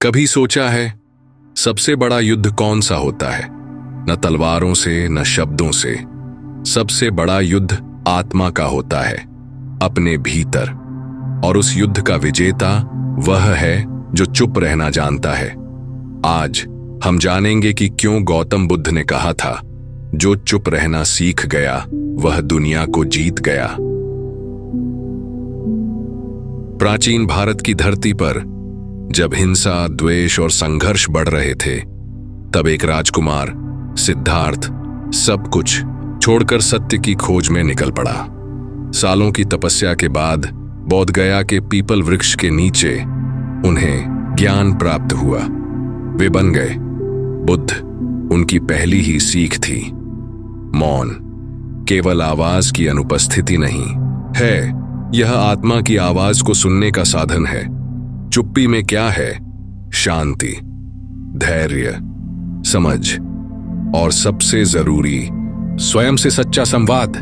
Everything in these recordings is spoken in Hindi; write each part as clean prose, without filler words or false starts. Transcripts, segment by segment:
कभी सोचा है सबसे बड़ा युद्ध कौन सा होता है? न तलवारों से न शब्दों से। सबसे बड़ा युद्ध आत्मा का होता है, अपने भीतर। और उस युद्ध का विजेता वह है जो चुप रहना जानता है। आज हम जानेंगे कि क्यों गौतम बुद्ध ने कहा था, जो चुप रहना सीख गया वह दुनिया को जीत गया। प्राचीन भारत की धरती पर जब हिंसा, द्वेष और संघर्ष बढ़ रहे थे, तब एक राजकुमार सिद्धार्थ सब कुछ छोड़कर सत्य की खोज में निकल पड़ा। सालों की तपस्या के बाद बोध गया के पीपल वृक्ष के नीचे उन्हें ज्ञान प्राप्त हुआ। वे बन गए बुद्ध। उनकी पहली ही सीख थी, मौन केवल आवाज की अनुपस्थिति नहीं है, यह आत्मा की आवाज को सुनने का साधन है। चुप्पी में क्या है? शांति, धैर्य, समझ और सबसे जरूरी स्वयं से सच्चा संवाद।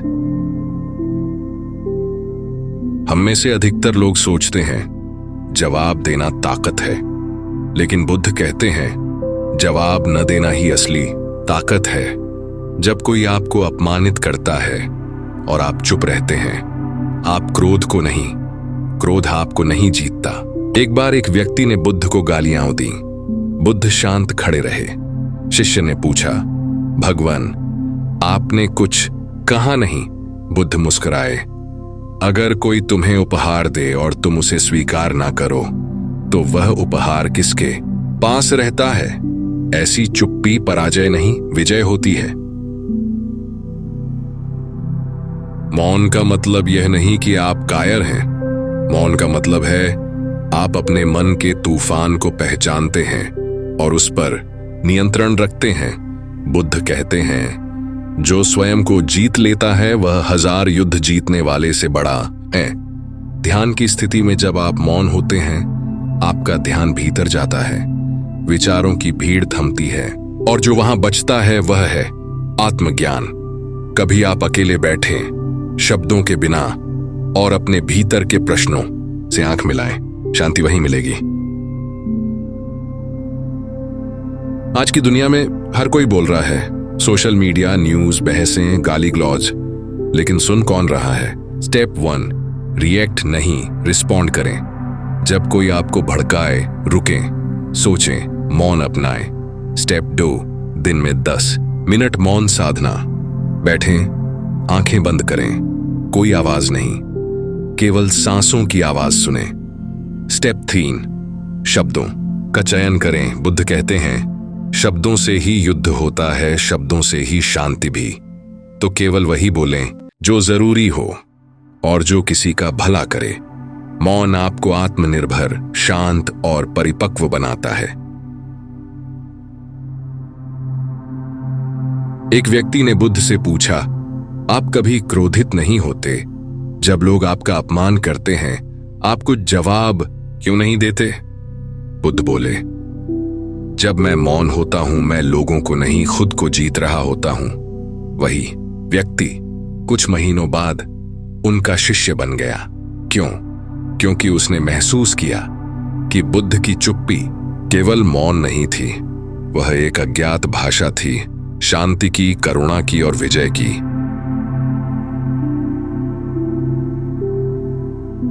हम में से अधिकतर लोग सोचते हैं जवाब देना ताकत है, लेकिन बुद्ध कहते हैं जवाब न देना ही असली ताकत है। जब कोई आपको अपमानित करता है और आप चुप रहते हैं, आप क्रोध को नहीं, क्रोध आपको नहीं जीतता। एक बार एक व्यक्ति ने बुद्ध को गालियां दी। बुद्ध शांत खड़े रहे। शिष्य ने पूछा, भगवान आपने कुछ कहा नहीं? बुद्ध मुस्कुराए, अगर कोई तुम्हें उपहार दे और तुम उसे स्वीकार ना करो, तो वह उपहार किसके पास रहता है? ऐसी चुप्पी पराजय नहीं, विजय होती है। मौन का मतलब यह नहीं कि आप कायर हैं। मौन का मतलब है आप अपने मन के तूफान को पहचानते हैं और उस पर नियंत्रण रखते हैं। बुद्ध कहते हैं, जो स्वयं को जीत लेता है वह 1000 युद्ध जीतने वाले से बड़ा है। ध्यान की स्थिति में जब आप मौन होते हैं, आपका ध्यान भीतर जाता है, विचारों की भीड़ थमती है और जो वहां बचता है वह है आत्मज्ञान। कभी आप अकेले बैठे, शब्दों के बिना और अपने भीतर के प्रश्नों से आंख मिलाएं, शांति वहीं मिलेगी। आज की दुनिया में हर कोई बोल रहा है, सोशल मीडिया, न्यूज, बहसें, गाली गलौज, लेकिन सुन कौन रहा है? स्टेप 1, रिएक्ट नहीं, रिस्पॉन्ड करें। जब कोई आपको भड़काए, रुकें, सोचें, मौन अपनाएं। स्टेप 2, दिन में 10 मिनट मौन साधना। बैठें, आंखें बंद करें, कोई आवाज नहीं, केवल सांसों की आवाज सुनें। स्टेप 3, शब्दों का चयन करें। बुद्ध कहते हैं, शब्दों से ही युद्ध होता है, शब्दों से ही शांति भी। तो केवल वही बोलें जो जरूरी हो और जो किसी का भला करे। मौन आपको आत्मनिर्भर, शांत और परिपक्व बनाता है। एक व्यक्ति ने बुद्ध से पूछा, आप कभी क्रोधित नहीं होते? जब लोग आपका अपमान करते हैं, आप कुछ जवाब क्यों नहीं देते? बुद्ध बोले, जब मैं मौन होता हूं, मैं लोगों को नहीं, खुद को जीत रहा होता हूं। वही व्यक्ति कुछ महीनों बाद उनका शिष्य बन गया। क्यों? क्योंकि उसने महसूस किया कि बुद्ध की चुप्पी केवल मौन नहीं थी, वह एक अज्ञात भाषा थी, शांति की, करुणा की और विजय की।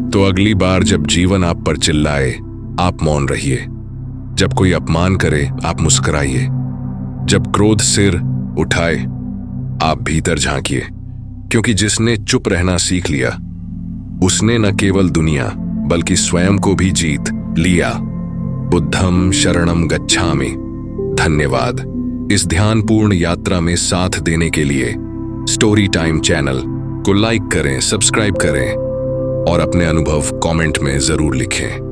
तो अगली बार जब जीवन आप पर चिल्लाए, आप मौन रहिए। जब कोई अपमान करे, आप मुस्कुराइए। जब क्रोध सिर उठाए, आप भीतर झांकिए, क्योंकि जिसने चुप रहना सीख लिया, उसने न केवल दुनिया बल्कि स्वयं को भी जीत लिया। बुद्धं शरणं गच्छामि। धन्यवाद इस ध्यानपूर्ण यात्रा में साथ देने के लिए। स्टोरी टाइम चैनल को लाइक करें, सब्सक्राइब करें और अपने अनुभव कमेंट में जरूर लिखें।